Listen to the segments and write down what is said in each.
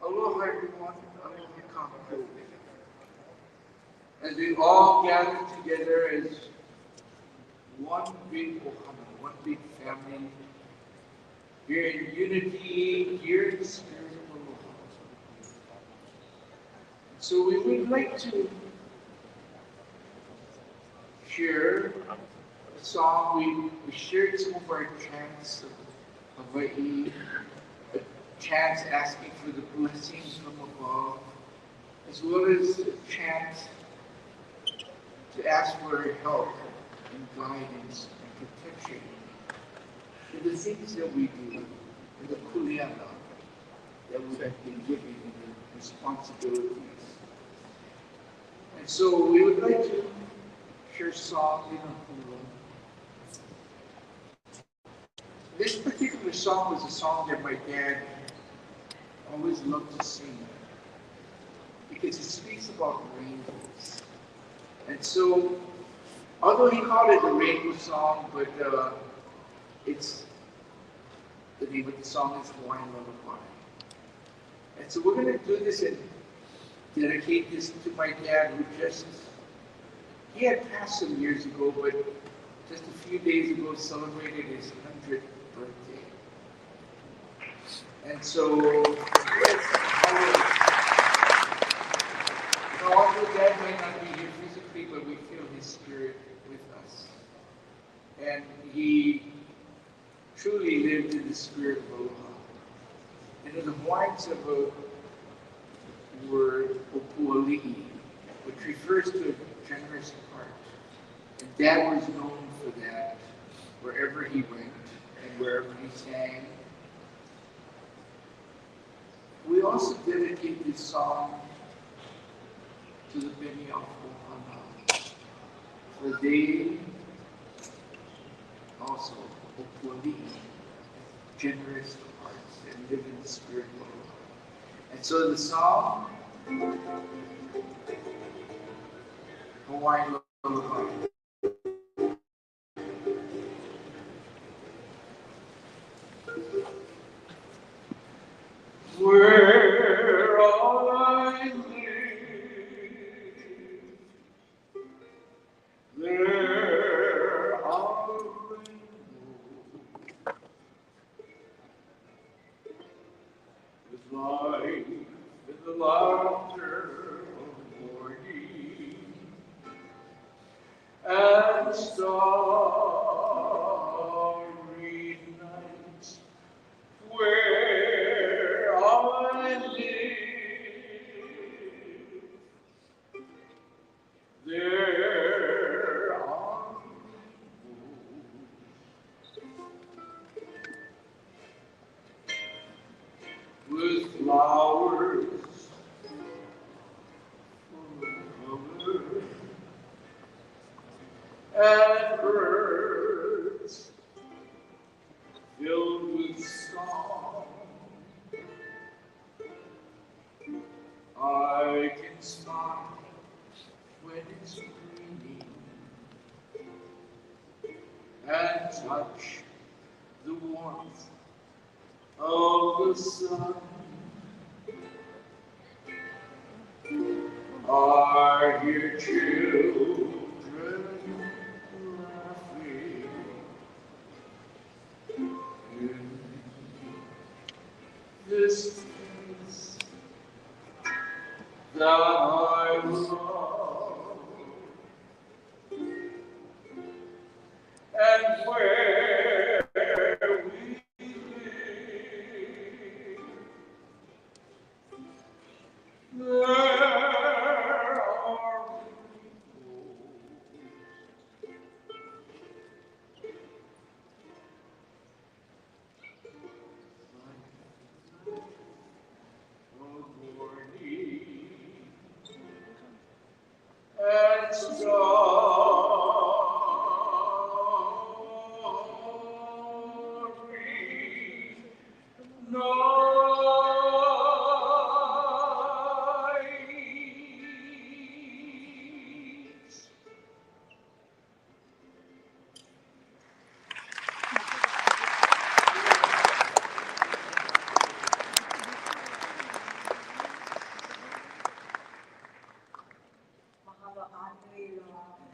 Aloha everyone, aloha kākou. As we all gather together as one big ohana, one big family, here in unity, here in the spirit of aloha. So we would like to share a song. We shared some of our chants of Hawaii, a chant asking for the blessings from above, as well as a chant to ask for help and guidance and protection in the things that we do, in the kuleana that we have been given, in the responsibilities. And so we would like to share songs in a hula. This particular song was a song that my dad always loved to sing because it speaks about rainbows. And so, although he called it a rainbow song, but it's the name of the song is Hawaiian Lullaby. And so we're going to do this and dedicate this to my dad, who he had passed some years ago, but just a few days ago celebrated his 100th birthday. And so, although Dad might not be here physically, but we feel his spirit with us. And he truly lived in the spirit of aloha. And in the Hawaiians of a word, opuali'i, which refers to a generous heart. And Dad was known for that wherever he went and wherever he sang. We also dedicate this song to the Beni of Ohana, for they also, opuali'i, generous hearts and live in the spirit of aloha. And so the song, Hawaiian Lullaby. Where I live, there are rainbows with life and the laughter of morning and starry nights. Where I live, there are with flowers full of color and birds filled with song. I can smile when it's raining touch the warmth of the sun. Are your children laughing in this place that I love, and where we live, there are and starry nights.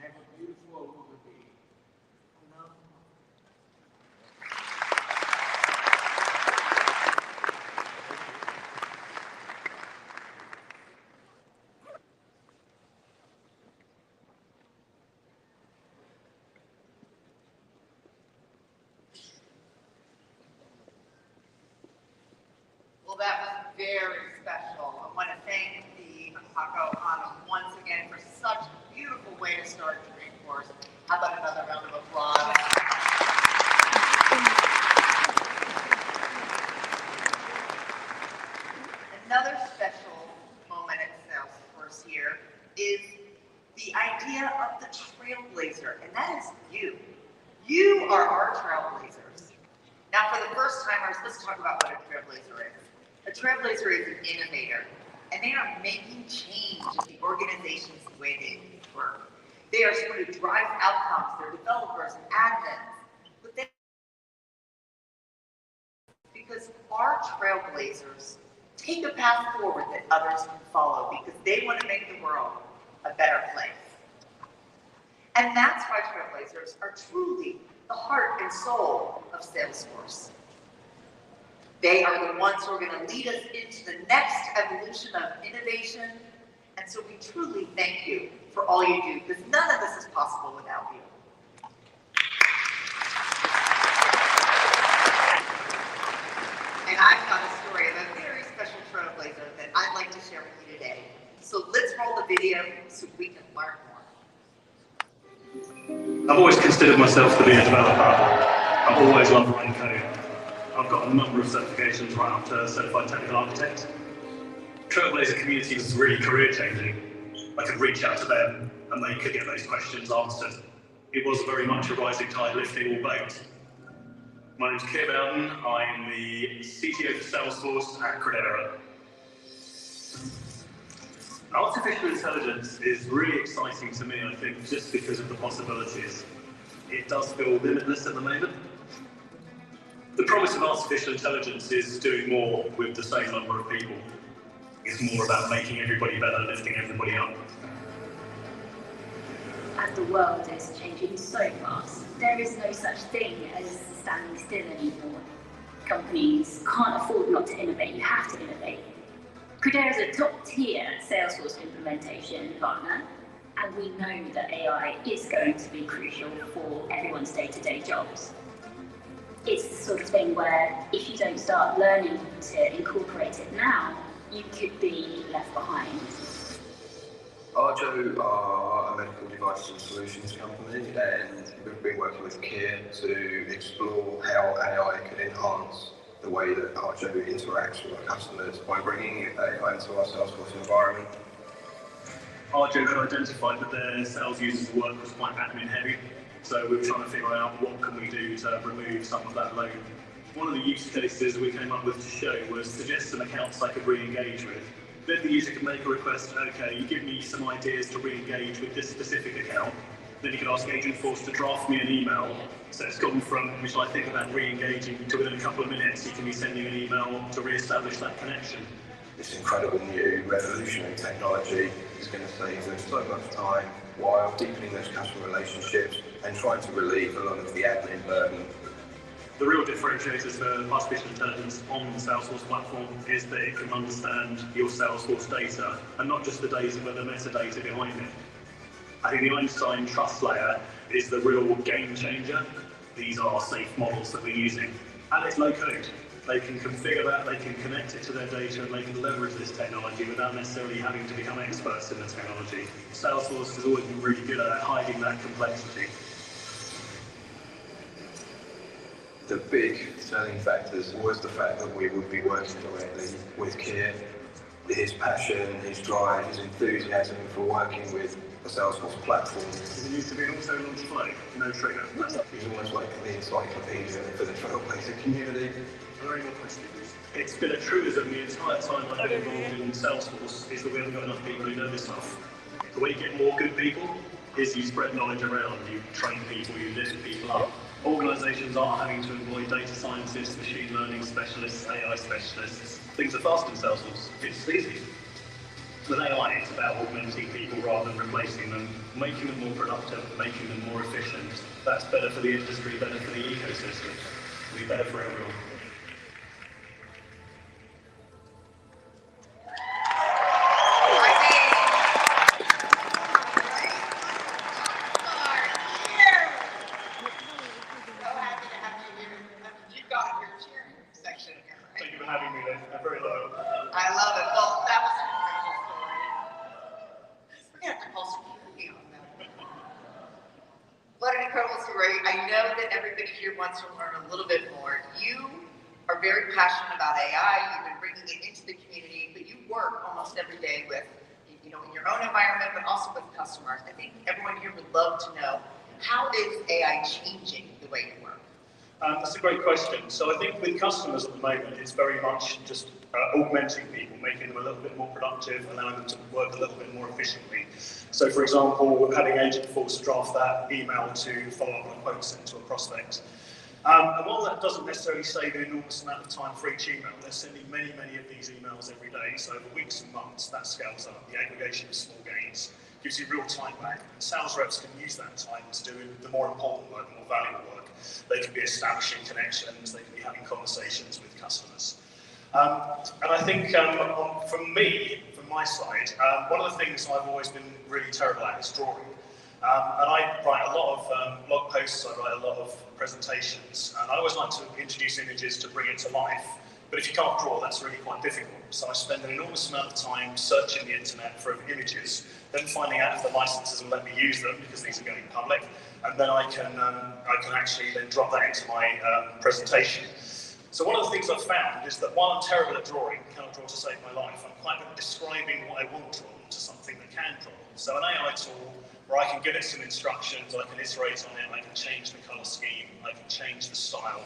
Have a beautiful overview. Well, that was very special. I want to thank the Hako Hana once again for such a beautiful way to start Dreamforce. How about another round of applause? Another special moment at Salesforce here is the idea of the trailblazer, and that is you. You are our trailblazers. Now, for the first timers, let's talk about what a trailblazer is. A trailblazer is an innovator, and they are making change in the organization's way they work. They are sort of drive outcomes, they're developers and admins, but because our trailblazers take a path forward that others can follow because they want to make the world a better place. And that's why trailblazers are truly the heart and soul of Salesforce. They are the ones who are going to lead us into the next evolution of innovation. And so we truly thank you for all you do, because none of this is possible without you. And I've got a story of a very special trailblazer that I'd like to share with you today. So let's roll the video so we can learn more. I've always considered myself to be a developer. I've always loved writing code. I've got a number of certifications right up to Certified Technical Architect. Trailblazer community was really career changing. I could reach out to them and they could get those questions answered. It was very much a rising tide lifting all boats. My name's Keir Bowden. I'm the CTO for Salesforce at Credera. Artificial intelligence is really exciting to me, I think, just because of the possibilities. It does feel limitless at the moment. The promise of artificial intelligence is doing more with the same number of people. It's more about making everybody better, lifting everybody up. As the world is changing so fast, there is no such thing as standing still anymore. Companies can't afford not to innovate, you have to innovate. Credera is a top-tier Salesforce implementation partner, and we know that AI is going to be crucial for everyone's day-to-day jobs. It's the sort of thing where if you don't start learning to incorporate it now, you could be left behind. Arjo are a medical devices and solutions company, and we've been working with Keir to explore how AI can enhance the way that Arjo interacts with our customers by bringing AI into our Salesforce environment. Arjo had identified that their sales users' work was quite admin heavy, so we were trying to figure out what can we do to remove some of that load. One of the use cases we came up with to show was suggest some accounts I could re-engage with. Then the user could make a request, okay, you give me some ideas to re-engage with this specific account, Then you can ask Dreamforce to draft me an email. So it's gone from, which I think about re-engaging, to within a couple of minutes, you can be sending an email to re-establish that connection. This incredible new revolutionary technology is going to save them so much time while deepening those customer relationships and trying to relieve a lot of the admin burden. The real differentiators for artificial intelligence on the Salesforce platform is that it can understand your Salesforce data, and not just the data, but the metadata behind it. I think the Einstein trust layer is the real game changer. These are safe models that we're using, and it's low code. They can configure that, they can connect it to their data, and they can leverage this technology without necessarily having to become experts in the technology. Salesforce has always been really good at hiding that complexity. The big selling factors was the fact that we would be working directly with Keir. His passion, his drive, his enthusiasm for working with the Salesforce platform. It used to be an auto-launch flow, no trigger. He's almost like the encyclopedia for the Trailblazer community. Very good question. It's been a truism the entire time I've been involved in Salesforce is that we haven't got enough people who know this stuff. The way you get more good people is you spread knowledge around, you train people, you lift people up. Organisations are having to employ data scientists, machine learning specialists, AI specialists. Things are fast in Salesforce. It's easy. With AI, it's about augmenting people rather than replacing them, making them more productive, making them more efficient. That's better for the industry, better for the ecosystem. It'll be better for everyone. Thank you for having me there. I'm very loyal. I love it. Well, that was an incredible story. We're going to have to call security on that. What an incredible story. I know that everybody here wants to learn a little bit more. You are very passionate about AI. You've been bringing it into the community, but you work almost every day with, in your own environment, but also with customers. I think everyone here would love to know, how is AI changing the way you work? That's a great question. So I think with customers at the moment, it's very much just augmenting people, making them a little bit more productive, allowing them to work a little bit more efficiently. So for example, having Agentforce draft that email to follow up on a quote sent to a prospect. And while that doesn't necessarily save an enormous amount of time for each email, they're sending many, many of these emails every day. So over weeks and months, that scales up. The aggregation of small gains gives you real time back. And sales reps can use that time to do the more important work, the more valuable work. They can be establishing connections, they can be having conversations with customers. And I think from my side, one of the things I've always been really terrible at is drawing. And I write a lot of blog posts, I write a lot of presentations, and I always like to introduce images to bring it to life. But if you can't draw, that's really quite difficult. So I spend an enormous amount of time searching the internet for images, then finding out if the licenses will let me use them, because these are going public, and then I can actually then drop that into my presentation. So one of the things I've found is that while I'm terrible at drawing, cannot draw to save my life, I'm quite good at describing what I want drawn to something that can draw. So an AI tool where I can give it some instructions, I can iterate on it, I can change the colour scheme, I can change the style.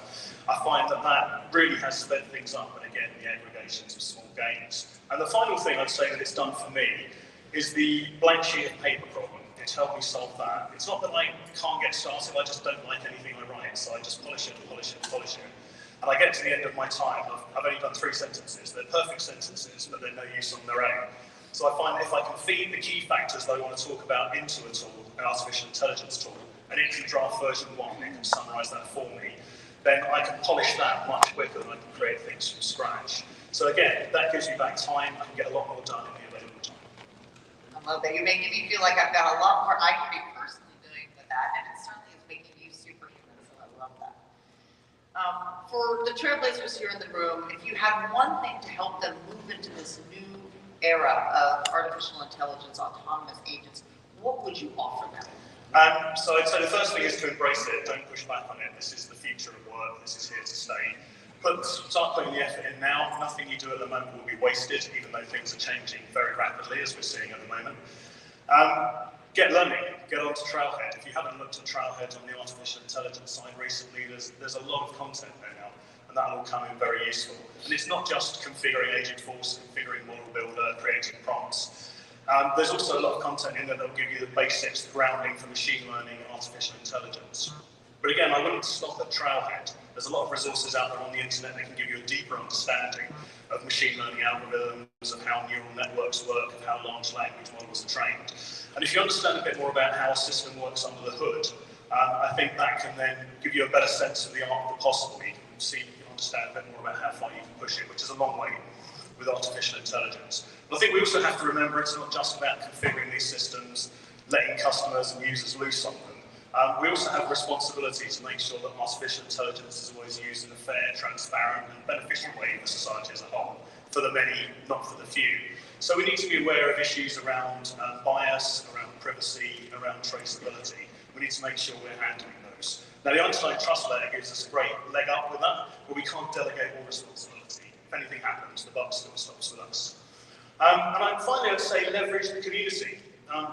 I find that really has sped things up, and again, the aggregations of small gains. And the final thing I'd say that it's done for me is the blank sheet of paper problem. It's helped me solve that. It's not that I can't get started, I just don't like anything I write, so I just polish it, polish it, polish it. And I get to the end of my time, I've only done 3 sentences. They're perfect sentences, but they're no use on their own. So I find that if I can feed the key factors that I want to talk about into a tool, an artificial intelligence tool, and it can draft version 1, it can summarize that for me, then I can polish that much quicker than I can create things from scratch. So again, that gives me back time, I can get a lot more done in the available time. I love that. You're making me feel like I've got a lot more I can be personally doing with that, and it certainly is making you superhuman, so I love that. For the Trailblazers here in the room, if you had one thing to help them move into this new era of artificial intelligence, autonomous agents, what would you offer them? So I'd say the first thing is to embrace it, don't push back on it. This is the future of work, this is here to stay. Start putting the effort in now. Nothing you do at the moment will be wasted, even though things are changing very rapidly, as we're seeing at the moment. Get learning, get onto Trailhead. If you haven't looked at Trailhead on the artificial intelligence side recently, there's a lot of content there now, and that'll all come in very useful. And it's not just configuring Agentforce, configuring Model Builder, creating prompts. There's also a lot of content in there that will give you the basics, the grounding for machine learning, artificial intelligence. But again, I wouldn't stop at Trailhead. There's a lot of resources out there on the internet that can give you a deeper understanding of machine learning algorithms, of how neural networks work, of how large language models are trained. And if you understand a bit more about how a system works under the hood, I think that can then give you a better sense of the art of the possible. You can see, you can understand a bit more about how far you can push it, which is a long way with artificial intelligence. But I think we also have to remember it's not just about configuring these systems, letting customers and users loose on them. We also have a responsibility to make sure that artificial intelligence is always used in a fair, transparent and beneficial way for society as a whole, for the many, not for the few. So we need to be aware of issues around bias, around privacy, around traceability. We need to make sure we're handling those. Now the Einstein Trust Layer gives us a great leg up with that, but we can't delegate all responsibility. If anything happens, the buck still stops with us. And finally, I'd say leverage the community.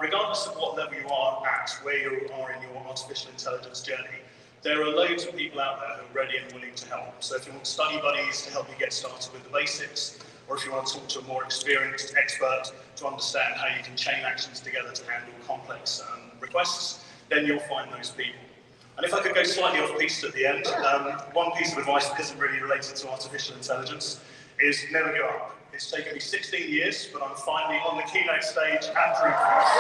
Regardless of what level you are at, where you are in your artificial intelligence journey, there are loads of people out there who are ready and willing to help. So if you want study buddies to help you get started with the basics, or if you want to talk to a more experienced expert to understand how you can chain actions together to handle complex requests, then you'll find those people. And if I could go slightly off piste at the end, one piece of advice that isn't really related to artificial intelligence is never give up. It's taken me 16 years, but I'm finally on the keynote stage at Dreamforce.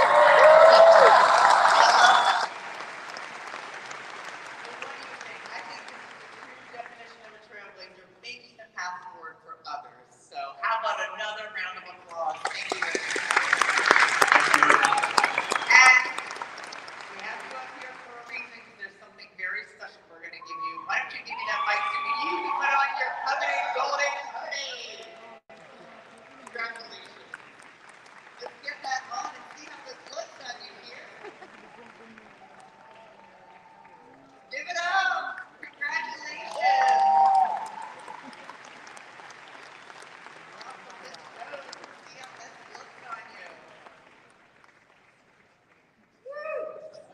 I think this is the true definition of a trailblazer, making the path forward for others. So how about another round of applause? Thank you. And we have you up here for a reason, because there's something very special we're going to give you. Why don't you give me that mic so you can put on your coveted golden hoodie. Congratulations. Let's get that on and see how this looks on you here. Give it up. Congratulations. Welcome to the show. See how this looks on you. Woo.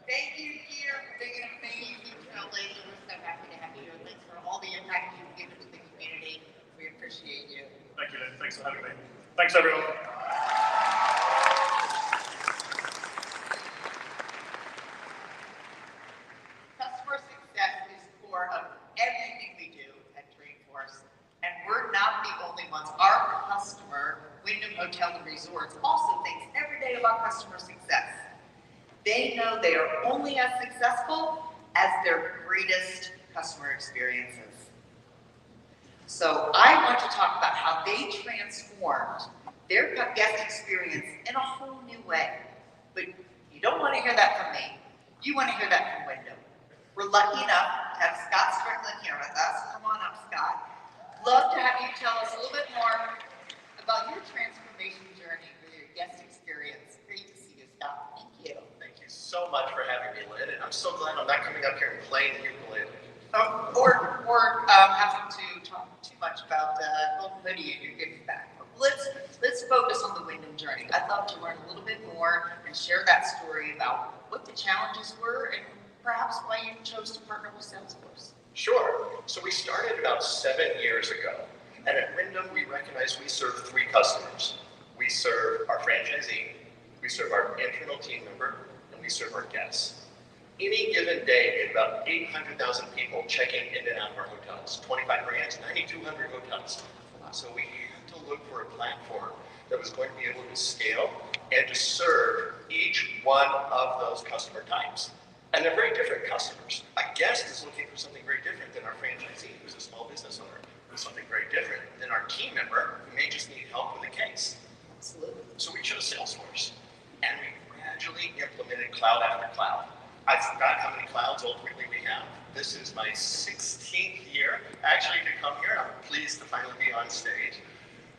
Thank you, Peter, for being an amazing trailblazer. We're so happy to have you. And thanks for all the impact you've given to the community. We appreciate you. Thank you, Lynn. Thanks for having me. Thanks, everyone. Customer success is core of everything we do at Dreamforce, and we're not the only ones. Our customer, Wyndham Hotel and Resorts, also thinks every day about customer success. They know they are only as successful as their greatest customer experiences. So I want to talk about how they transformed their guest experience in a whole new way. But you don't want to hear that from me. You want to hear that from Wyndham. We're lucky enough to have Scott Strickland here with us. Come on up, Scott. Love to have you tell us a little bit more about your transformation journey with your guest experience. Great to see you, Scott. Thank you. Thank you so much for having me, Lynn. And I'm so glad I'm not coming up here and playing the ukulele. Or having to talk too much about Golden Hoodie and your giving back. Let's focus on the Wyndham journey. I'd love to learn a little bit more and share that story about what the challenges were and perhaps why you chose to partner with Salesforce. Sure. So we started about 7 years ago. And at Wyndham, we recognize we serve 3 customers. We serve our franchisee, we serve our internal team member, and we serve our guests. Any given day, we had about 800,000 people checking in and out of our hotels. 25 brands, 9,200 hotels. So we had to look for a platform that was going to be able to scale and to serve each one of those customer types. And they're very different customers. A guest is looking for something very different than our franchisee, who's a small business owner, who's something very different than our team member, who may just need help with a case. Absolutely. So we chose Salesforce, and we gradually implemented cloud after cloud. I forgot how many clouds ultimately we have. This is my 16th year actually to come here. I'm pleased to finally be on stage.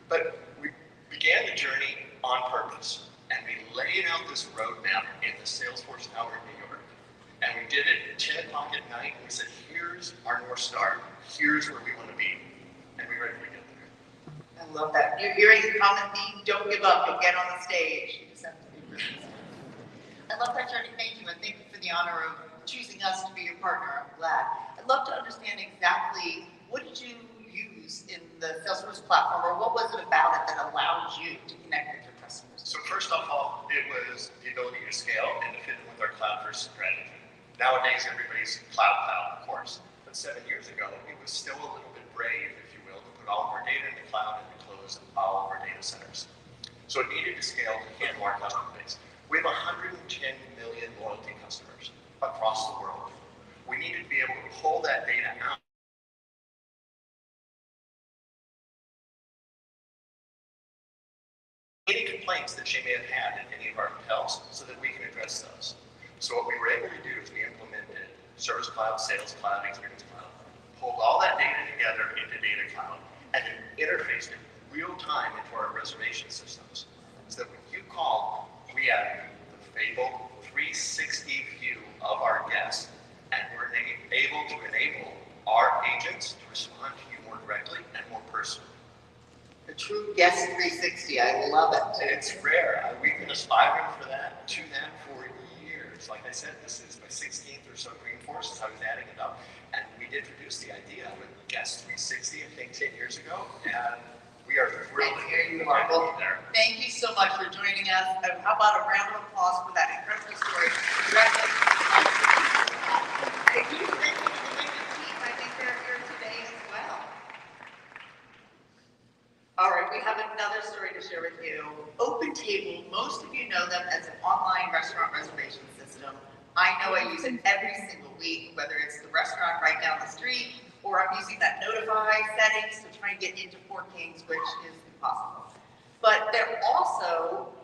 But we began the journey on purpose, and we laid out this roadmap in the Salesforce Tower in New York. And we did it at 10 o'clock at night, and we said, here's our North Star. Here's where we want to be. And we're ready to get there. I love that. You're hearing the common theme, don't give up, you'll get on the stage. You just have to be persistent. I love that journey. Thank you, and thank you for the honor of choosing us to be your partner. I'm glad. I'd love to understand exactly what did you use in the Salesforce platform, or what was it about it that allowed you to connect with your customers? So first off, it was the ability to scale and to fit in with our cloud-first strategy. Nowadays, everybody's cloud, of course. But 7 years ago, it was still a little bit brave, if you will, to put all of our data in the cloud and to close all of our data centers. So it needed to scale to handle our customer base. We have 110 million loyalty customers across the world. We needed to be able to pull that data out. Any complaints that she may have had at any of our hotels so that we can address those. So what we were able to do is we implemented Service Cloud, Sales Cloud, Experience Cloud, pulled all that data together into Data Cloud, and then interfaced it real time into our reservation systems. So that when you call, we have the fabled 360 view of our guests, and we're able to enable our agents to respond to you more directly and more personally. A true guest 360, I love it. It's rare. We've been aspiring for that for years. Like I said, this is my 16th or so Dreamforce as I was adding it up. And we introduced the idea of a guest 360, I think 10 years ago. And we are thrilled to here you are. Well, thank you so much for joining us. And how about a round of applause for that incredible story? Thank you. Thank you to the Lincoln team. I think they're here today as well. All right, we have another story to share with you. OpenTable, most of you know them as an online restaurant reservation system. I know I use it every single week, whether it's the restaurant right down the street, or I'm using that notify settings to try and get into Four Kings, which is impossible. But they're also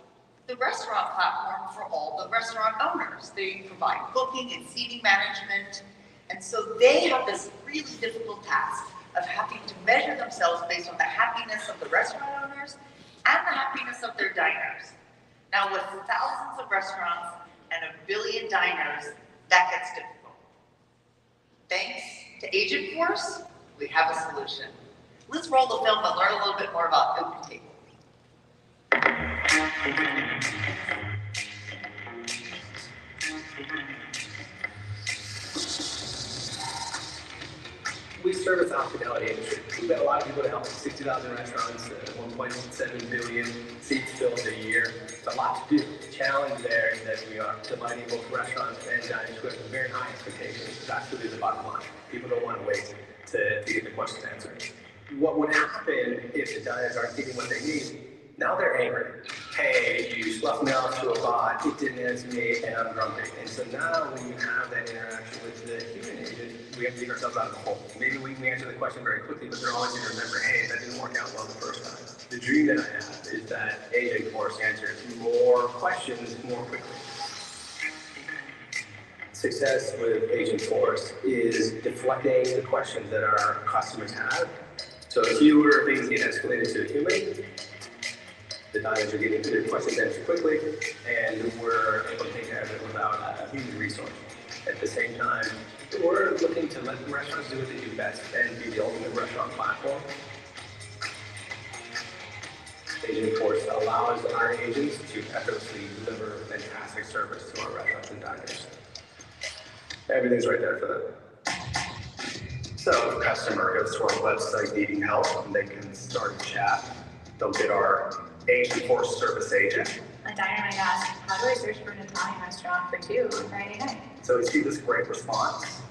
the restaurant platform for all the restaurant owners. They provide booking and seating management, and so they have this really difficult task of having to measure themselves based on the happiness of the restaurant owners and the happiness of their diners. Now, with thousands of restaurants and 1 billion diners, that gets difficult. Thanks to Agentforce, we have a solution. Let's roll the film and learn a little bit more about OpenTable. We service the hospitality industry. We've got a lot of people to help. 60,000 restaurants, 1.7 billion seats filled a year. It's a lot to do. The challenge there is that we are delighting both restaurants and diners with very high expectations. That's really the bottom line. People don't want to wait to get the questions answered. What would happen if the diners aren't getting what they need? Now they're angry. Hey, you swept me off to a bot, it didn't answer me, and I'm grumpy. And so now when you have that interaction with the human agent, we have to dig ourselves out of the hole. Maybe we can answer the question very quickly, but they're always going to remember, hey, that didn't work out well the first time. The dream that I have is that Agentforce answers more questions more quickly. Success with Agentforce is deflecting the questions that our customers have. So fewer things get escalated to a human. The diners are getting their questions answered quickly, and we're able to take care of it without a human resource. At the same time, we're looking to let the restaurants do what they do best and be the ultimate restaurant platform. Agentforce allows our agents to effortlessly deliver fantastic service to our restaurants and diners. Everything's right there for them. So if a customer goes to our website needing help, and they can start a chat. They'll get our Agentforce service agent. A diner might ask, how do I search for an Italian restaurant for 2 on Friday night? So we see this great response,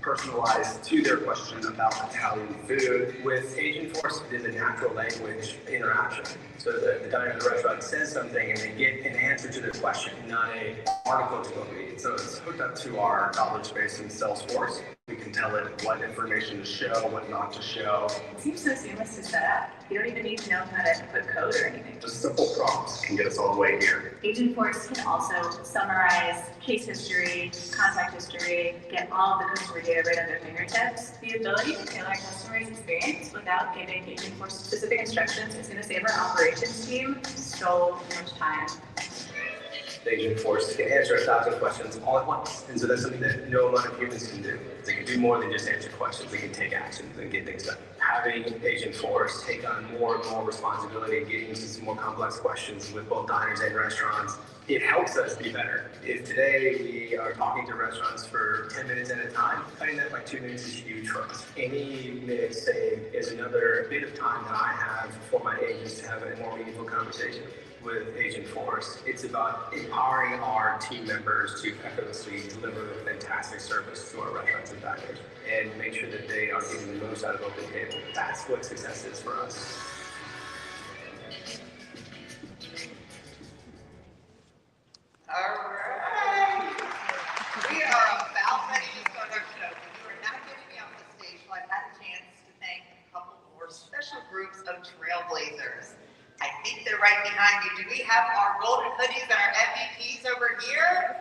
personalized to their question about Italian food. With Agentforce, it is a natural language interaction. So the diner in the restaurant says something and they get an answer to their question, not an article to go read. So it's hooked up to our knowledge base in Salesforce. We can tell it what information to show, what not to show. It seems so seamless to set up. You don't even need to know how to put code or anything. Just simple prompts can get us all the way here. Agentforce can also summarize case history, contact history, get all of the customer data right on their fingertips. The ability to tailor our customer's experience without giving Agentforce specific instructions is going to save our operations team so much time. Agentforce can answer 1,000 questions all at once. And so that's something that no amount of humans can do. They can do more than just answer questions. They can take actions and get things done. How having Agentforce take on more and more responsibility, getting into some more complex questions with both diners and restaurants, it helps us be better. If today we are talking to restaurants for 10 minutes at a time, cutting that by 2 minutes is huge for us. Any minute saved is another bit of time that I have for my agents to have a more meaningful conversation with Agentforce. It's about empowering our team members to effortlessly deliver fantastic service to our restaurants and diners and make sure that they are getting the most out of Open Table. That's what success is for us. All right. We are about ready to start our show. But you are not getting me off the stage till I've had a chance to thank a couple more special groups of trailblazers. I think they're right behind me. Do we have our golden hoodies and our MVPs over here?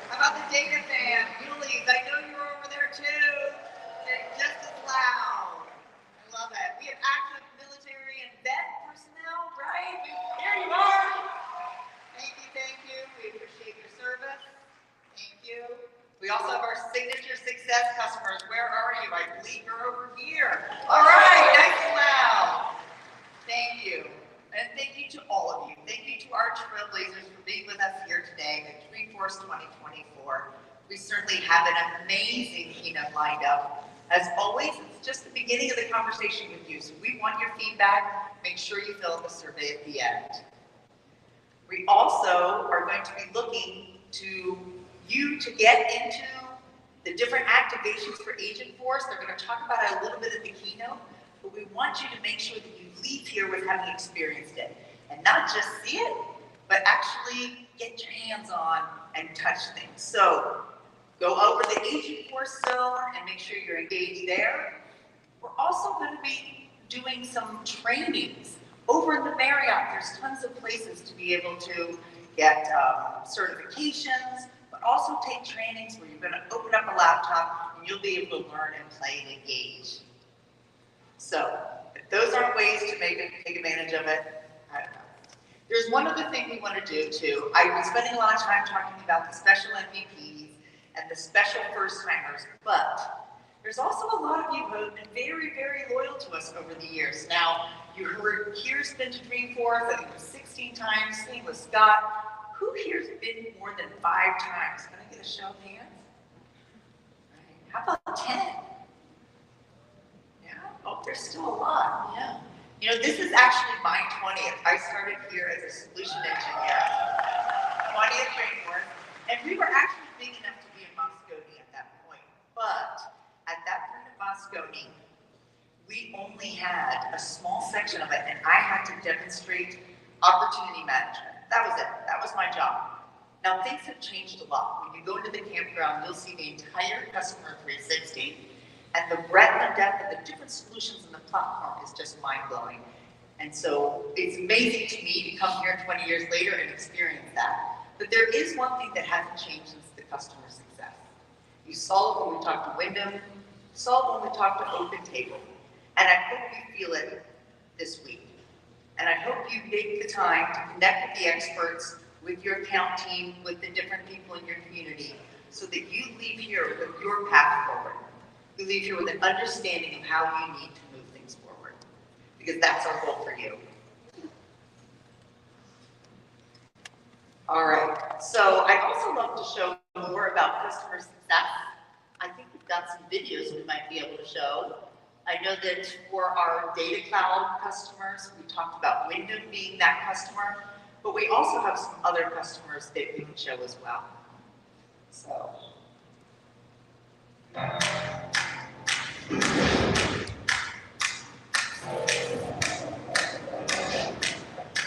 How about the data fam? Yuli's, I know you're over there too. They're just as loud. I love it. We have active military and vet personnel, right? Here you are. Thank you. We appreciate your service. Thank you. We also have our signature success customers. Where are you? I believe you're over here. All right, nice and loud. Thank you. And thank you to all of you. Thank you to our trailblazers for being with us here today at Dreamforce 2024. We certainly have an amazing keynote lined up. As always, it's just the beginning of the conversation with you. So we want your feedback. Make sure you fill out the survey at the end. We also are going to be looking to you to get into the different activations for Agentforce. They're going to talk about it a little bit at the keynote, but we want you to make sure that you leave here with having experienced it and not just see it, but actually get your hands on and touch things. So go over the Agentforce zone and make sure you're engaged there. We're also going to be doing some trainings over in the Marriott. There's tons of places to be able to get certifications, but also take trainings where you're going to open up a laptop and you'll be able to learn and play and engage. So if those aren't ways to take advantage of it, I don't know. There's one other thing we want to do too. I've been spending a lot of time talking about the special MVPs and the special first timers, but there's also a lot of you who have been very, very loyal to us over the years. Now, you heard Kier's been to Dreamforce, I think it was 16 times, same with Scott. Who here's been more than 5 times? Can I get a show of hands? Right. How about 10? Yeah, oh, there's still a lot, yeah. You know, this is actually my 20th. I started here as a solution engineer, 20th Dreamforce, and we were actually big enough to be in Moscone at that point. But at that point in Moscone, we only had a small section of it, and I had to demonstrate opportunity management. That was it. That was my job. Now, things have changed a lot. When you go into the campground, you'll see the entire customer 360, and the breadth and depth of the different solutions in the platform is just mind-blowing. And so it's amazing to me to come here 20 years later and experience that. But there is one thing that hasn't changed since the customer success. You saw it when we talked to Wyndham, saw it when we talked to Open Table, and I hope you feel it this week. And I hope you take the time to connect with the experts, with your account team, with the different people in your community, so that you leave here with your path forward. You leave here with an understanding of how you need to move things forward, because that's our goal for you. All right, so I'd also love to show more about customer success. I think we've got some videos we might be able to show. I know that for our data cloud customers, we talked about Wyndham being that customer, but we also have some other customers that we can show as well. So.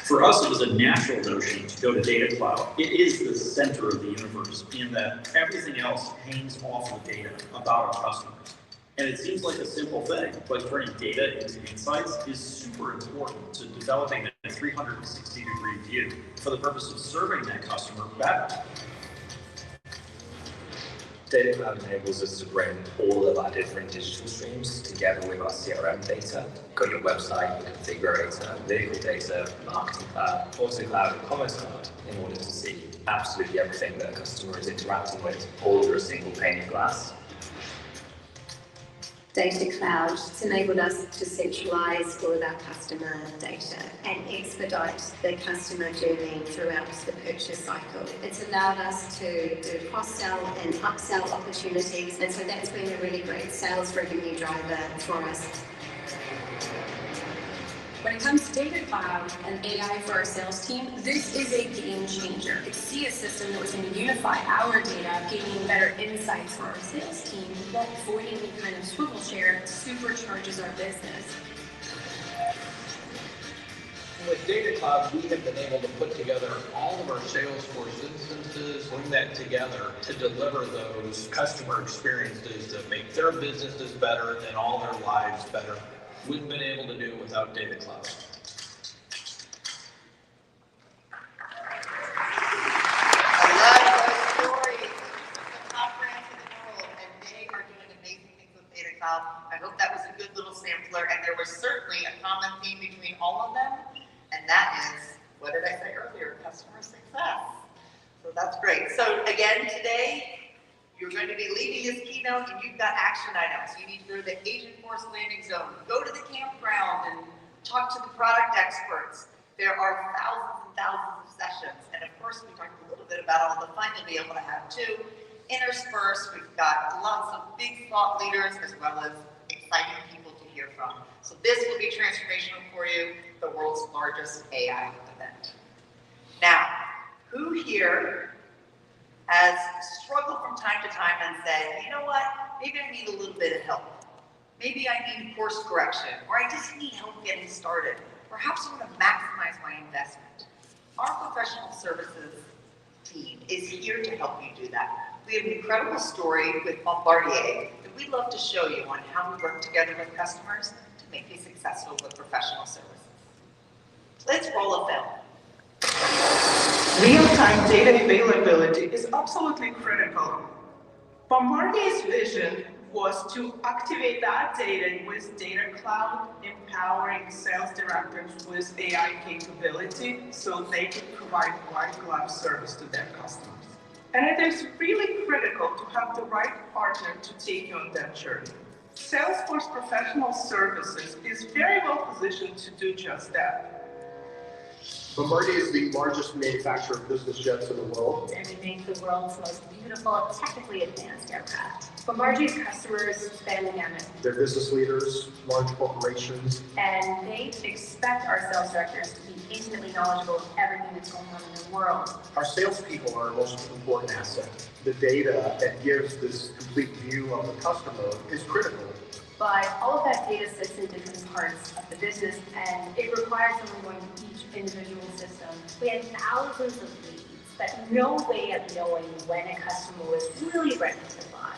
For us, it was a natural notion to go to Data Cloud. It is the center of the universe in that everything else hangs off of data about our customers. And it seems like a simple thing, but turning data into insights is super important to developing a 360-degree view for the purpose of serving that customer better. Data Cloud enables us to bring all of our different digital streams together with our CRM data. Go to your website, your configurator, vehicle data, marketing cloud, auto cloud, and commerce cloud in order to see absolutely everything that a customer is interacting with all through a single pane of glass. Data Cloud. It's enabled us to centralize all of our customer data and expedite the customer journey throughout the purchase cycle. It's allowed us to do cross-sell and upsell opportunities, and so that's been a really great sales revenue driver for us. When it comes to Data Cloud and AI for our sales team, this is a game changer. It's a system that was going to unify our data, gaining better insights for our sales team, while avoiding any kind of swivel share supercharges our business. With Data Cloud, we have been able to put together all of our Salesforce instances, bring that together to deliver those customer experiences that make their businesses better and all their lives better. Wouldn't have been able to do it without Data Cloud. I love those stories. The top brands in the world, and they are doing amazing things with Data Cloud. I hope that was a good little sampler, and there was certainly a common theme between all of them, and that is, what did I say earlier? Customer success. So that's great. So again, today, you're going to be leaving this keynote and you've got action items. You need to go to the Agentforce landing zone, go to the campground and talk to the product experts. There are thousands and thousands of sessions. And of course, we talked a little bit about all the fun you'll be able to have too. Interspersed, we've got lots of big thought leaders as well as exciting people to hear from. So this will be transformational for you, the world's largest AI event. Now, who here has struggled from time to time and said, you know what, maybe I need a little bit of help. Maybe I need course correction, or I just need help getting started. Perhaps I want to maximize my investment. Our professional services team is here to help you do that. We have an incredible story with Bombardier that we'd love to show you on how we work together with customers to make you successful with professional services. Let's roll a film. Real-time data availability is absolutely critical. Bombardier's vision was to activate that data with Data Cloud, empowering sales directors with AI capability so they can provide white glove service to their customers. And it is really critical to have the right partner to take you on that journey. Salesforce Professional Services is very well positioned to do just that. Bombardier is the largest manufacturer of business jets in the world. And we make the world's most beautiful, technically advanced aircraft. Bombardier's customers span the gamut. They're business leaders, large corporations. And they expect our sales directors to be intimately knowledgeable of everything that's going on in the world. Our salespeople are our most important asset. The data that gives this complete view of the customer is critical. But all of that data sits in different parts of the business, and it requires someone going to each individual system. We had thousands of leads, but no way of knowing when a customer was really ready to buy.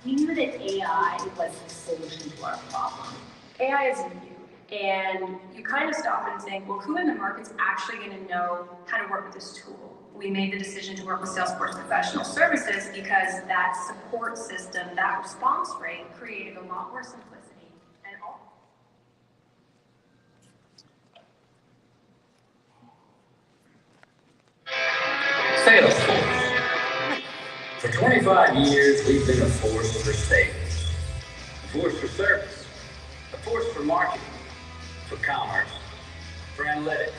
We knew that AI was the solution to our problem. AI is new, and you kind of stop and think, well, who in the market's actually going to know how to work with this tool? We made the decision to work with Salesforce Professional Services because that support system, that response rate created a lot more simplicity and all. Salesforce. For 25 years, we've been a force for sales, a force for service, a force for marketing, for commerce, for analytics.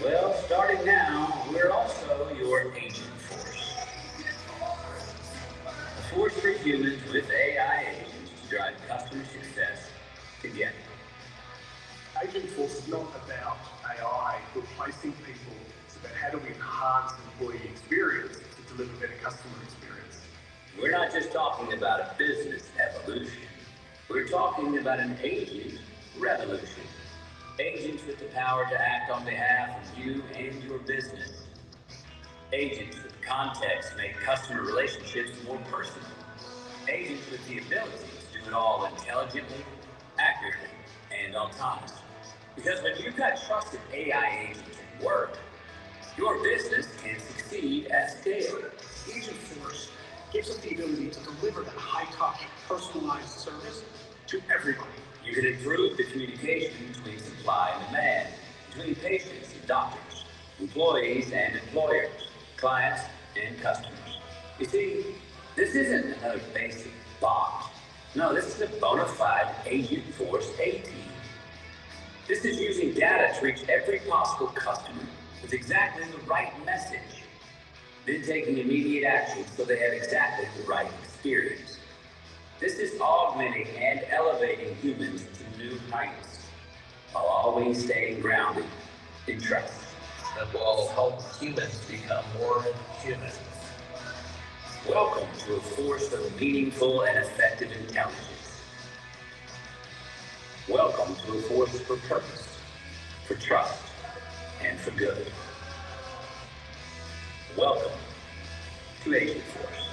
Well, starting now, we're also your agent force. A force for humans with AI agents to drive customer success together. Agentforce is not about AI replacing people. It's about how do we enhance employee experience to deliver better customer experience. We're not just talking about a business evolution. We're talking about an agent revolution. Agents with the power to act on behalf of you and your business. Agents with context to make customer relationships more personal. Agents with the ability to do it all intelligently, accurately, and autonomously. Because when you've got trusted AI agents at work, your business can succeed at scale. Agentforce gives us the ability to deliver that high-touch, personalized service to everyone. You can improve the communication between supply and demand, between patients and doctors, employees and employers, clients and customers. You see, this isn't another basic bot. No, this is a bona fide Agentforce A team. This is using data to reach every possible customer with exactly the right message, then taking immediate action so they have exactly the right experience. This is augmenting and elevating humans to new heights, while always staying grounded in trust. That will help humans become more human. Welcome to a force of meaningful and effective intelligence. Welcome to a force for purpose, for trust, and for good. Welcome to Agentforce.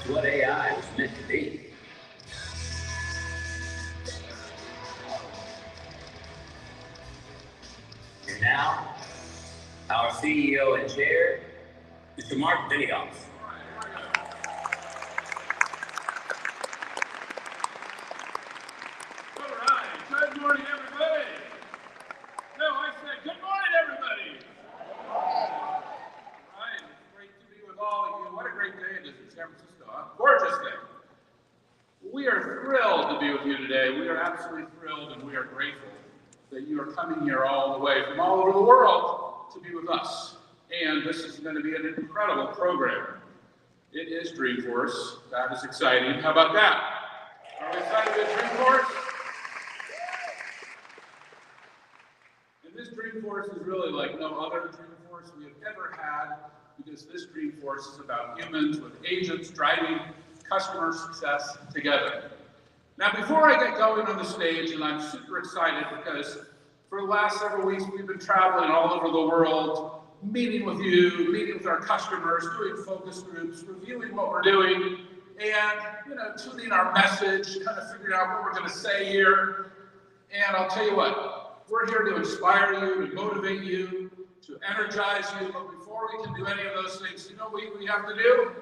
It's what AI was meant to be. And now, our CEO and chair, Mr. Mark Benioff. Good morning, everybody. No, I said good morning, everybody. All right, it's great to be with all of you. What a great day it is in San Francisco, huh? Gorgeous day. We are thrilled to be with you today. We are absolutely thrilled and we are grateful that you are coming here all the way from all over the world to be with us. And this is going to be an incredible program. It is Dreamforce. That is exciting. How about that? Are we excited about Dreamforce? And this Dreamforce is really like no other Dreamforce we have ever had, because this Dreamforce is about humans with agents driving customer success together. Now, before I get going on the stage, and I'm super excited because for the last several weeks we've been traveling all over the world, meeting with you, meeting with our customers, doing focus groups, reviewing what we're doing, and tuning our message, kind of figuring out what we're going to say here. And I'll tell you what, we're here to inspire you, to motivate you, to energize you. But before we can do any of those things, you know what we have to do?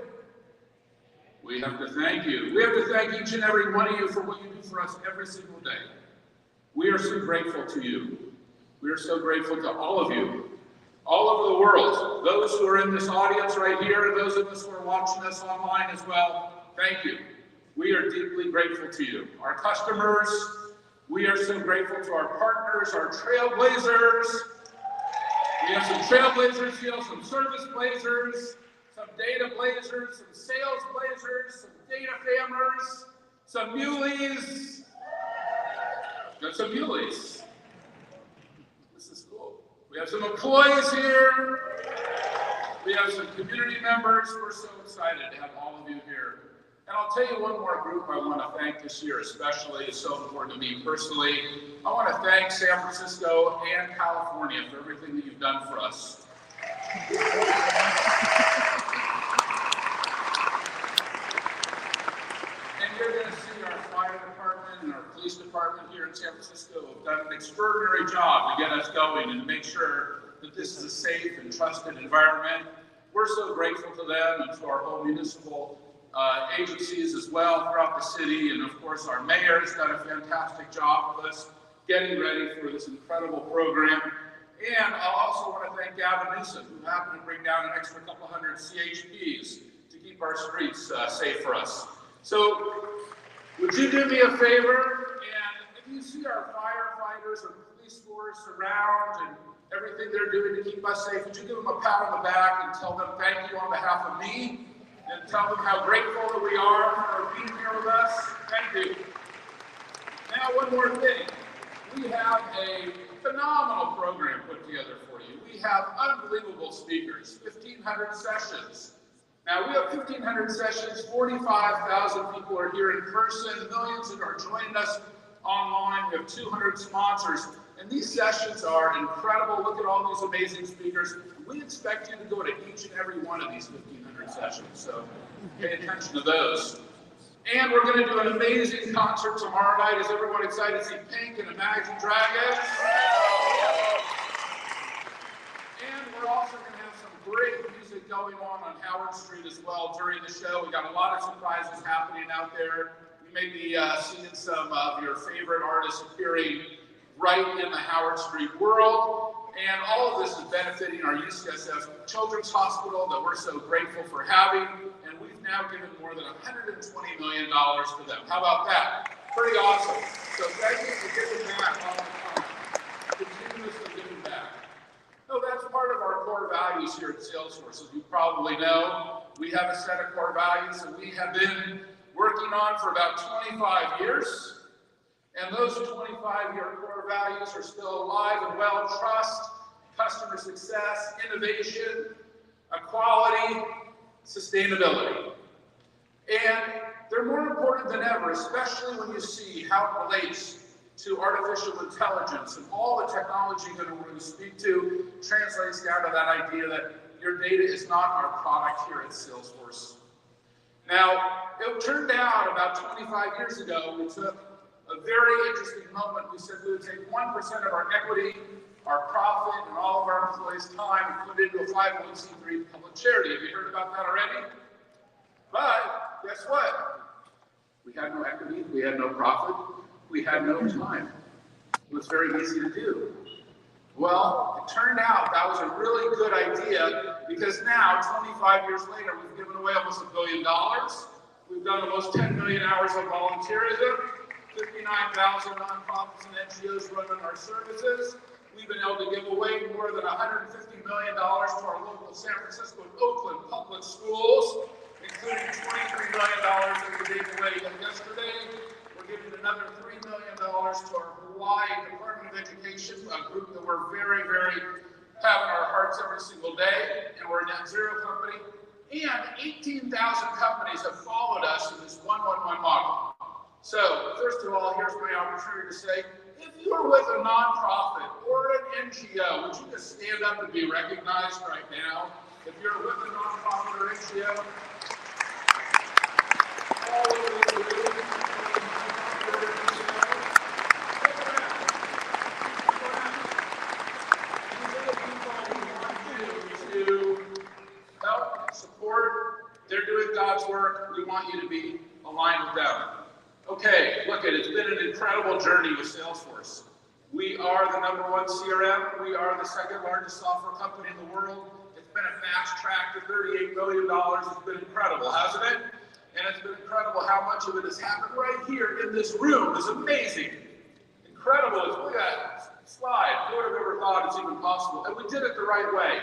We have to thank you. We have to thank each and every one of you for what you do for us every single day. We are so grateful to you. We are so grateful to all of you, all over the world. Those who are in this audience right here, and those of us who are watching us online as well, thank you. We are deeply grateful to you. Our customers, we are so grateful to our partners, our trailblazers. We have some trailblazers here, some service blazers, some data blazers, some sales blazers, some data famers, some muleys. Got some muleys. This is cool. We have some employees here. We have some community members. We're so excited to have all of you here. And I'll tell you one more group I want to thank this year especially. It's so important to me personally. I want to thank San Francisco and California for everything that you've done for us. And you're going to see our fire department and our police department here in San Francisco have done an extraordinary job to get us going and to make sure that this is a safe and trusted environment. We're so grateful to them and to our whole municipal agencies as well throughout the city, and of course our mayor has done a fantastic job with us getting ready for this incredible program. And I also want to thank Gavin Newsom, who happened to bring down an extra couple hundred CHPs to keep our streets safe for us. So would you do me a favor, and if you see our firefighters or police force around and everything they're doing to keep us safe, would you give them a pat on the back and tell them thank you on behalf of me? And tell them how grateful that we are for being here with us. Thank you. Now, one more thing. We have a phenomenal program put together for you. We have unbelievable speakers, 1,500 sessions. Now, we have 1,500 sessions, 45,000 people are here in person, millions that are joining us online. We have 200 sponsors, and these sessions are incredible. Look at all these amazing speakers. We expect you to go to each and every one of these 1,500 sessions, so pay attention to those. And we're going to do an amazing concert tomorrow night. Is everyone excited to see Pink and Imagine Dragons? And we're also going to have some great music going on Howard Street as well during the show. We got a lot of surprises happening out there. You may be seeing some of your favorite artists appearing right in the Howard Street world. And all of this is benefiting our UCSF Children's Hospital that we're so grateful for having. And we've now given more than $120 million to them. How about that? Pretty awesome. So thank you for giving back all the time. Continuously giving back. No, that's part of our core values here at Salesforce. As you probably know, we have a set of core values that we have been working on for about 25 years. And those 25-year core values are still alive and well: trust, customer success, innovation, equality, sustainability. And they're more important than ever, especially when you see how it relates to artificial intelligence, and all the technology that we're going to speak to translates down to that idea that your data is not our product here at Salesforce. Now, it turned out about 25 years ago, we took a very interesting moment. We said we would take 1% of our equity, our profit, and all of our employees' time and put it into a 501c3 public charity. Have you heard about that already? But guess what? We had no equity, we had no profit, we had no time. It was very easy to do. Well, it turned out that was a really good idea, because now, 25 years later, we've given away almost $1 billion. We've done almost 10 million hours of volunteerism, 59,000 nonprofits and NGOs running our services. We've been able to give away more than $150 million to our local San Francisco and Oakland public schools, including $23 million that we gave away yesterday. We're giving another $3 million to our Hawaii Department of Education, a group that we're very, very having our hearts every single day, and we're a net zero company. And 18,000 companies have followed us in this 1-1-1 model. So, first of all, here's my opportunity to say, if you're with a nonprofit or an NGO, would you just stand up and be recognized right now? If you're with a nonprofit or NGO, all over the room, to help, support, they're doing God's work. We want you to be aligned with them. Okay, look, it's been an incredible journey with Salesforce. We are the #1 CRM. We are the second largest software company in the world. It's been a fast track to $38 billion. It's been incredible, hasn't it? And it's been incredible how much of it has happened right here in this room. It's amazing. Incredible. Look at that slide. Who would have ever thought it's even possible? And we did it the right way.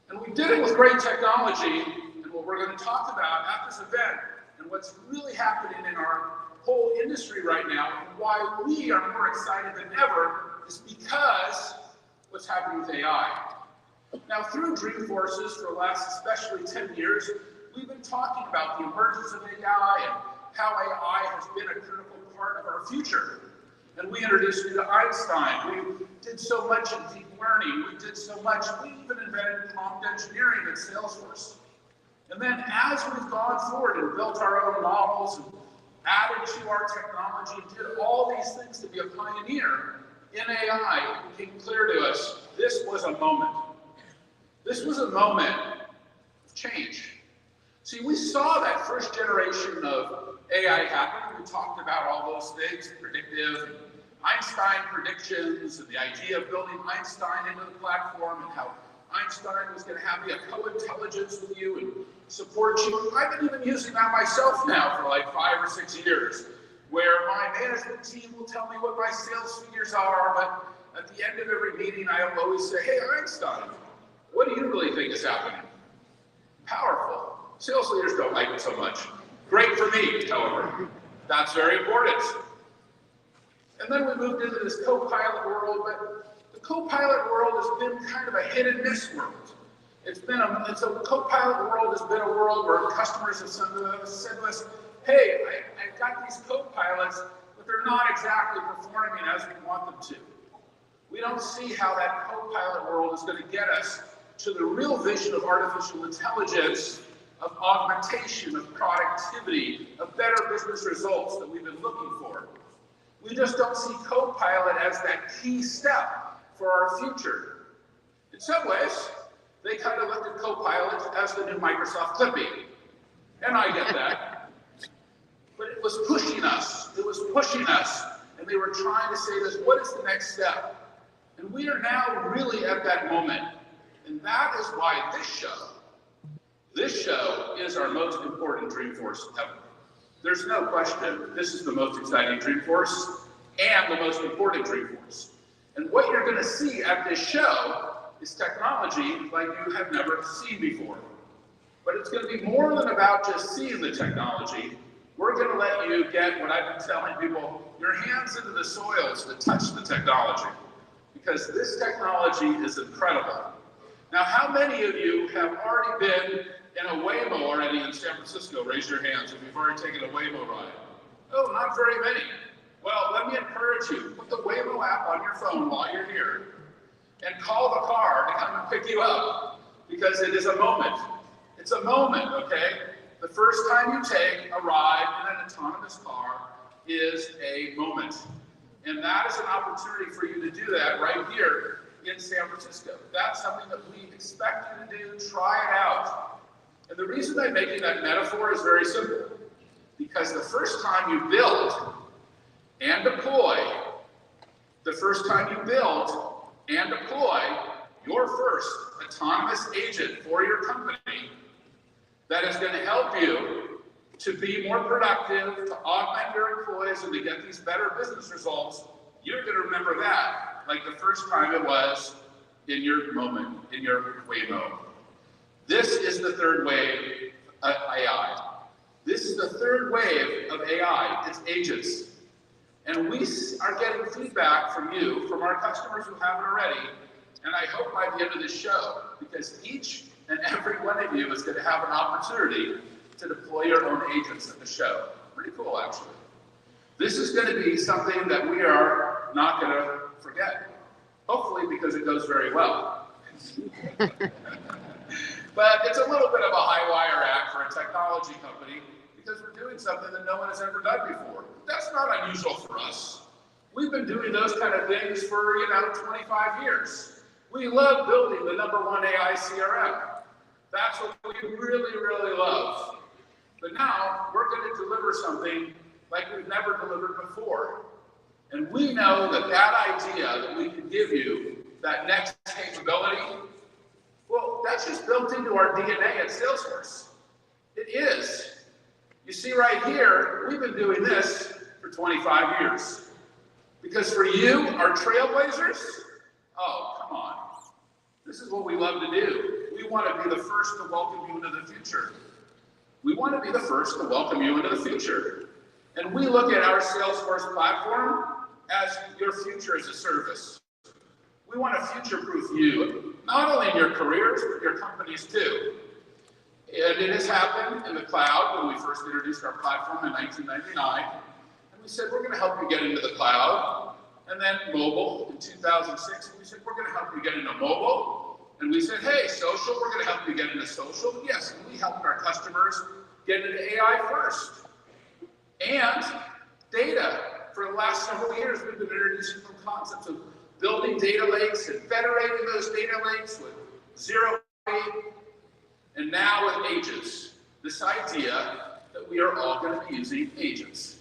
And we did it with great technology. And what we're going to talk about at this event, and what's really happening in our whole industry right now, and why we are more excited than ever, is because what's happening with AI. Now, through Dreamforces for the last especially 10 years, we've been talking about the emergence of AI and how AI has been a critical part of our future. And we introduced you to Einstein. We did so much in deep learning. We did so much. We even invented prompt engineering at Salesforce. And then as we've gone forward and built our own models and added to our technology, did all these things to be a pioneer in AI, it became clear to us this was a moment. This was a moment of change. See, we saw that first generation of AI happen. We talked about all those things, predictive, and Einstein predictions, and the idea of building Einstein into the platform, and how Einstein was going to have a co-intelligence with you and support you. I've been even using that myself now for like 5 or 6 years, where my management team will tell me what my sales figures are, but at the end of every meeting, I will always say, hey, Einstein, what do you really think is happening? Powerful. Sales leaders don't like it so much. Great for me, however. That's very important. And then we moved into this co-pilot world, but the co-pilot world has been kind of a hit and miss world. It's a co-pilot world has been a world where customers have said to us, hey, I've got these co-pilots, but they're not exactly performing as we want them to. We don't see how that co-pilot world is going to get us to the real vision of artificial intelligence, of augmentation, of productivity, of better business results that we've been looking for. We just don't see co-pilot as that key step for our future. In some ways, they kind of looked at Copilot as the new Microsoft Clippy. And I get that. But it was pushing us. It was pushing us. And they were trying to say this, what is the next step? And we are now really at that moment. And that is why this show This show is our most important Dreamforce ever. There's no question this is the most exciting Dreamforce and the most important Dreamforce. And what you're going to see at this show is technology like you have never seen before. But it's going to be more than about just seeing the technology. We're going to let you get what I've been telling people, your hands into the soils to touch the technology. Because this technology is incredible. Now, how many of you have already been in a Waymo already in San Francisco? Raise your hands if you've already taken a Waymo ride. Oh, not very many. Well, let me encourage you, put the Waymo app on your phone while you're here and call the car to come and pick you up, because it is a moment. It's a moment, okay? The first time you take a ride in an autonomous car is a moment. And that is an opportunity for you to do that right here in San Francisco. That's something that we expect you to do. Try it out. And the reason I'm making that metaphor is very simple. Because the first time you build and deploy, your first autonomous agent for your company that is going to help you to be more productive, to augment your employees, and to get these better business results, you're going to remember that like the first time it was in your moment, in your Waymo. This is the third wave of AI. This is the third wave of AI. It's agents. And we are getting feedback from you, from our customers who haven't already, and I hope by the end of this show, because each and every one of you is going to have an opportunity to deploy your own agents at the show. Pretty cool, actually. This is going to be something that we are not going to forget. Hopefully, because it goes very well. But it's a little bit of a high wire act for a technology company, because we're doing something that no one has ever done before. That's not unusual for us. We've been doing those kind of things for, 25 years. We love building the #1 AI CRM. That's what we really, really love. But now we're going to deliver something like we've never delivered before. And we know that idea that we can give you, that next capability, well, that's just built into our DNA at Salesforce. It is. You see right here, we've been doing this for 25 years. Because for you, our trailblazers, oh, come on. This is what we love to do. We want to be the first to welcome you into the future. We want to be the first to welcome you into the future. And we look at our Salesforce platform as your future as a service. We want to future-proof you, not only in your careers, but your companies too. And it has happened in the cloud when we first introduced our platform in 1999. And we said, we're going to help you get into the cloud. And then mobile in 2006, and we said, we're going to help you get into mobile. And we said, hey, social, we're going to help you get into social. Yes, and we helped our customers get into AI first. And data. For the last several years, we've been introducing some concepts of building data lakes and federating those data lakes with zero and now with agents. This idea that we are all going to be using agents.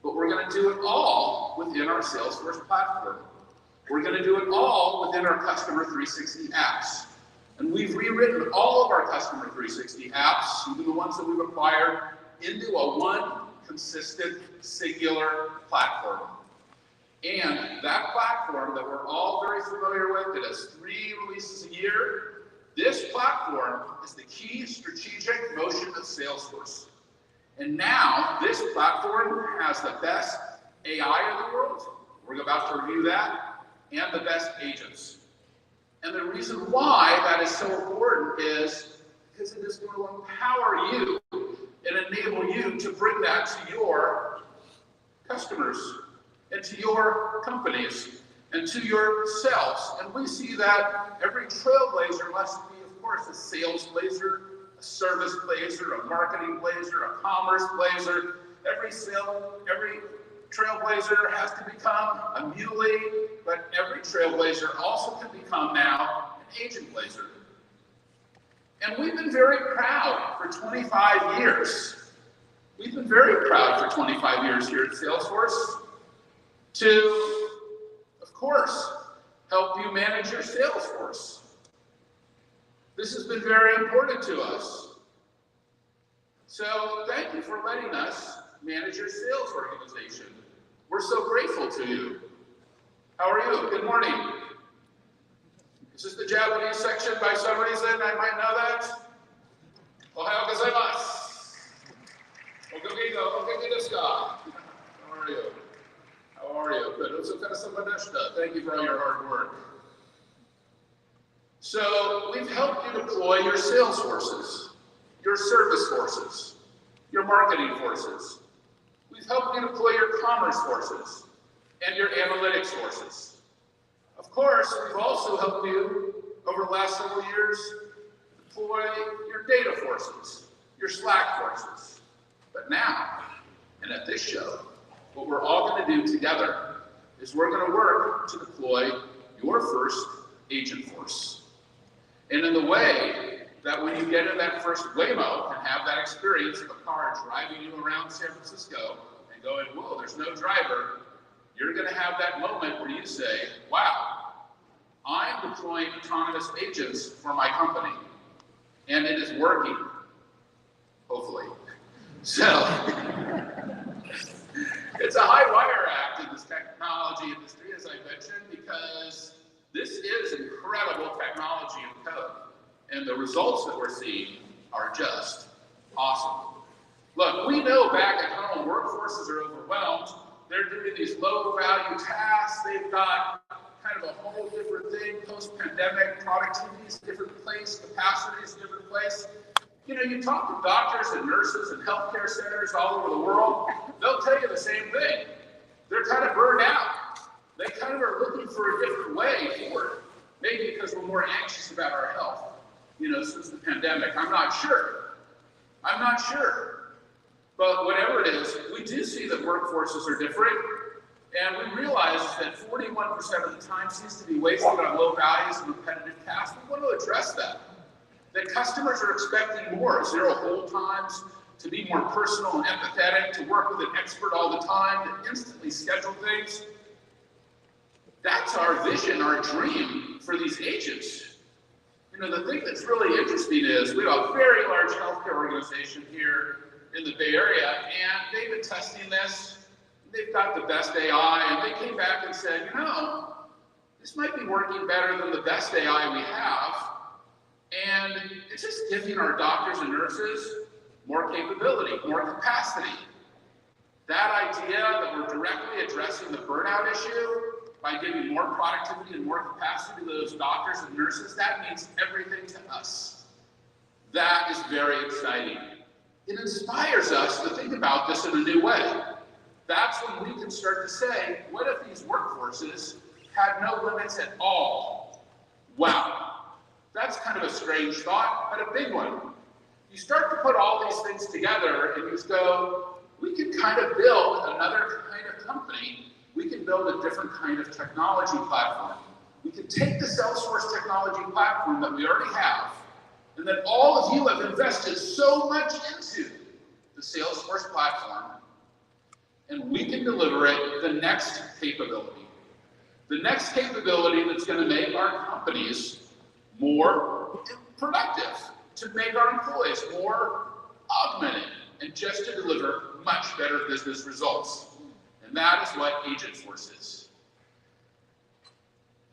But we're going to do it all within our Salesforce platform. We're going to do it all within our Customer 360 apps. And we've rewritten all of our Customer 360 apps, even the ones that we've acquired, into a one consistent, singular platform. And that platform that we're all very familiar with, that has 3 releases a year, this platform is the key strategic motion of Salesforce. And now, this platform has the best AI in the world. We're about to review that, and the best agents. And the reason why that is so important is because it is going to empower you and enable you to bring that to your customers and to your companies and to yourselves. And we see that every trailblazer must be, of course, a sales blazer, a service blazer, a marketing blazer, a commerce blazer. Every trailblazer has to become a muley, but every trailblazer also can become now an agent blazer. And we've been very proud for 25 years. We've been very proud for 25 years here at Salesforce to, of course, help you manage your Salesforce. This has been very important to us. So thank you for letting us manage your sales organization. We're so grateful to you. How are you? Good morning. Is this the Japanese section by some reason? I might know that. Ohayou gozaimasu. Ogenki desu ka? How are you? How are you? Good. Thank you for all your hard work. So we've helped you deploy your sales forces, your service forces, your marketing forces. We've helped you deploy your commerce forces and your analytics forces. Of course, we've also helped you over the last several years deploy your data forces, your Slack forces. But now, and at this show, what we're all going to do together is we're going to work to deploy your first agent force. And in the way that when you get in that first Waymo and have that experience of a car driving you around San Francisco and going, whoa, there's no driver, you're going to have that moment where you say, wow, I'm deploying autonomous agents for my company, and it is working, hopefully. So, it's a high wire act in this technology industry, as I mentioned, because this is incredible technology and code, and the results that we're seeing are just awesome. Look, we know back at home, workforces are overwhelmed. They're doing these low-value tasks. They've got kind of a whole different thing, post-pandemic, productivity is a different place, capacity is a different place. You know, you talk to doctors and nurses and healthcare centers all over the world, they'll tell you the same thing. They're kind of burned out. They kind of are looking for a different way forward. Maybe because we're more anxious about our health, you know, since the pandemic. I'm not sure. But whatever it is, we do see that workforces are different. And we realize that 41% of the time seems to be wasted on low values and repetitive tasks. We want to address that. That customers are expecting more, zero hold times, to be more personal and empathetic, to work with an expert all the time, to instantly schedule things. That's our vision, our dream for these agents. You know, the thing that's really interesting is we have a very large healthcare organization here in the Bay Area, and they've been testing this. They've got the best AI, and they came back and said, you know, this might be working better than the best AI we have, and it's just giving our doctors and nurses more capability, more capacity. That idea that we're directly addressing the burnout issue by giving more productivity and more capacity to those doctors and nurses, that means everything to us. That is very exciting. It inspires us to think about this in a new way. That's when we can start to say, what if these workforces had no limits at all? Wow, that's kind of a strange thought, but a big one. You start to put all these things together and you just go, we can kind of build another kind of company. We can build a different kind of technology platform. We can take the Salesforce technology platform that we already have, and that all of you have invested so much into the Salesforce platform, and we can deliver it the next capability. The next capability that's going to make our companies more productive, to make our employees more augmented, and just to deliver much better business results. And that is what Agentforce is.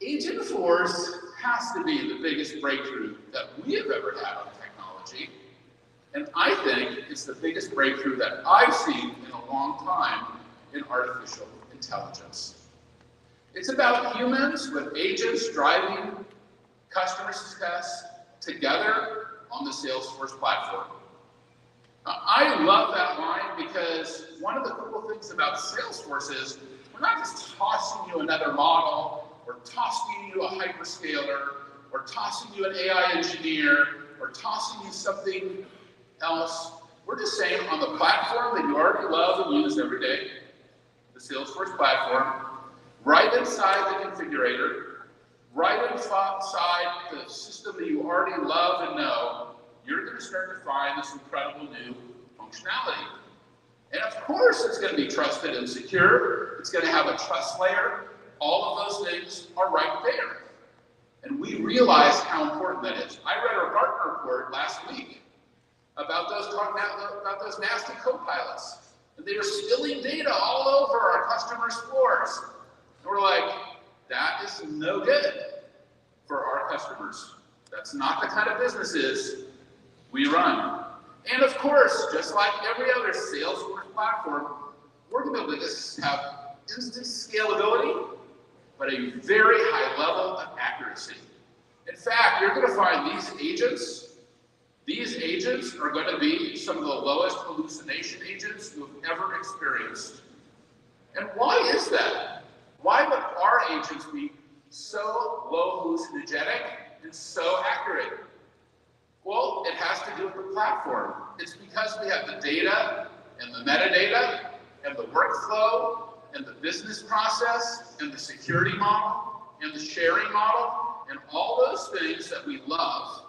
Agentforce has to be the biggest breakthrough that we have ever had on technology. And I think it's the biggest breakthrough that I've seen in a long time in artificial intelligence. It's about humans with agents driving customer success together on the Salesforce platform. I love that line because one of the cool things about Salesforce is we're not just tossing you another model, or tossing you a hyperscaler, or tossing you an AI engineer, or tossing you something else. We're just saying on the platform that you already love and use every day, the Salesforce platform, right inside the configurator, right inside the system that you already love and know, you're going to start to find this incredible new functionality. And of course it's going to be trusted and secure. It's going to have a trust layer. All of those things are right there. And we realized how important that is. I read our Gartner report last week about those nasty co-pilots. And they were spilling data all over our customers' floors. And we're like, that is no good for our customers. That's not the kind of businesses we run. And of course, just like every other Salesforce platform, we're going to be able to have instant scalability, but a very high level of accuracy. In fact, you're going to find these agents are going to be some of the lowest hallucination agents you've ever experienced. And why is that? Why would our agents be so low hallucinogenic and so accurate? Well, it has to do with the platform. It's because we have the data and the metadata and the workflow and the business process and the security model and the sharing model and all those things that we love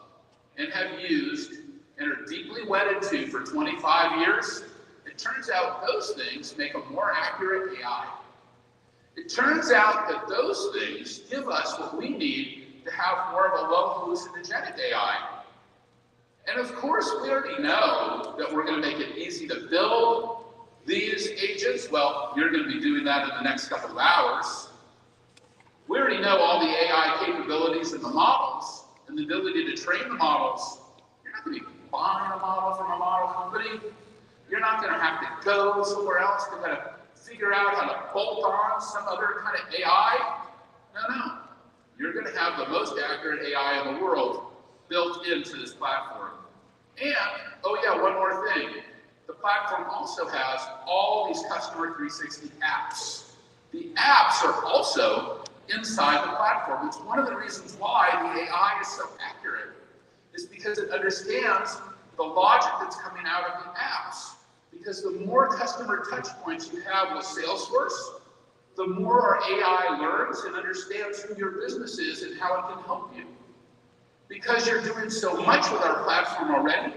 and have used and are deeply wedded to for 25 years. It turns out those things make a more accurate AI. It turns out that those things give us what we need to have more of a low hallucinogenic AI. And of course, we already know that we're going to make it easy to build these agents. Well, you're going to be doing that in the next couple of hours. We already know all the AI capabilities and the models and the ability to train the models. You're not going to be buying a model from a model company. You're not going to have to go somewhere else to kind of figure out how to bolt on some other kind of AI. No. You're going to have the most accurate AI in the world built into this platform. And, oh yeah, one more thing. The platform also has all these Customer 360 apps. The apps are also inside the platform. It's one of the reasons why the AI is so accurate, is because it understands the logic that's coming out of the apps. Because the more customer touch points you have with Salesforce, the more our AI learns and understands who your business is and how it can help you. Because you're doing so much with our platform already,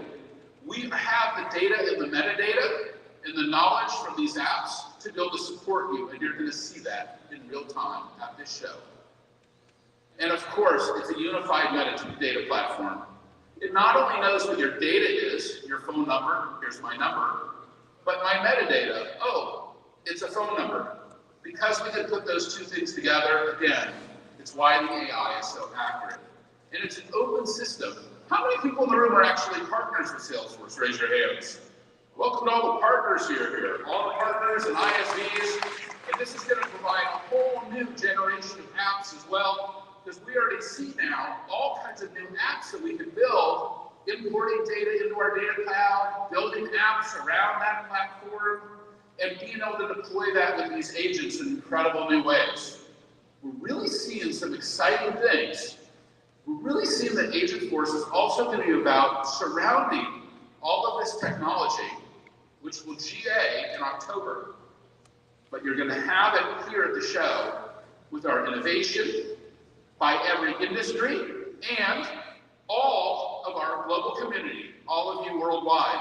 we have the data and the metadata and the knowledge from these apps to be able to support you, and you're going to see that in real time at this show. And of course, it's a unified metadata platform. It not only knows what your data is, your phone number, here's my number, but my metadata, oh, it's a phone number. Because we can put those two things together, again, it's why the AI is so accurate. And it's an open system. How many people in the room are actually partners with Salesforce? Raise your hands. Welcome to all the partners here. All the partners and ISVs. And this is going to provide a whole new generation of apps as well, because we already see now all kinds of new apps that we can build, importing data into our data cloud, building apps around that platform, and being able to deploy that with these agents in incredible new ways. We're really seeing some exciting things. We're really seeing that Agentforce is also going to be about surrounding all of this technology, which will GA in October. But you're going to have it here at the show with our innovation by every industry and all of our global community, all of you worldwide.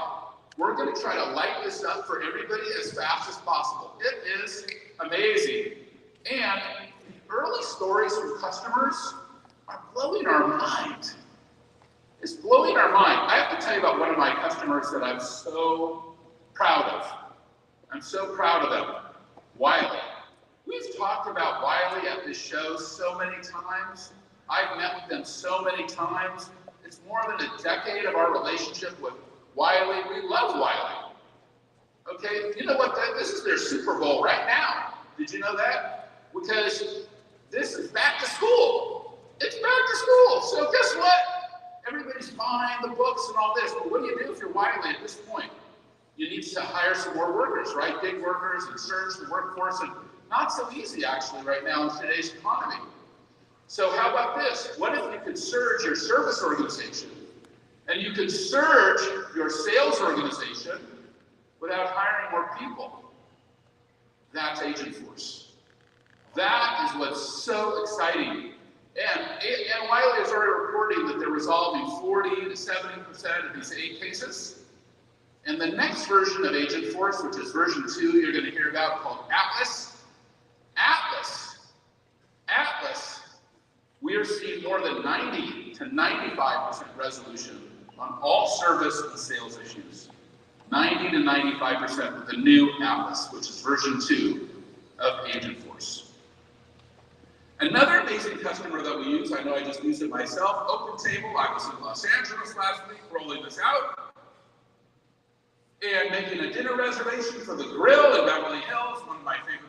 We're going to try to light this up for everybody as fast as possible. It is amazing. And the early stories from customers are blowing our mind. It's blowing our mind. I have to tell you about one of my customers that I'm so proud of. I'm so proud of them. Wiley. We've talked about Wiley at this show so many times. I've met with them so many times. It's more than a decade of our relationship with Wiley. We love Wiley. Okay, you know what? This is their Super Bowl right now. Did you know that? Because this is back to school. It's back to school. So guess what? Everybody's buying the books and all this. But what do you do if you're Wiley at this point? You need to hire some more workers, right? Gig workers and surge the workforce. And not so easy, actually, right now in today's economy. So how about this? What if you could surge your service organization and you could surge your sales organization without hiring more people? That's Agentforce. That is what's so exciting. And Wiley is already reporting that they're resolving 40 to 70% of these A cases. And the next version of Agentforce, which is version 2, you're going to hear about, called Atlas. We are seeing more than to 95% resolution on all service and sales issues. 90 to 95% with the new Atlas, which is version 2 of Agentforce. Another amazing customer that we use, I know I just used it myself, OpenTable. I was in Los Angeles last week rolling this out and making a dinner reservation for the grill in Beverly Hills.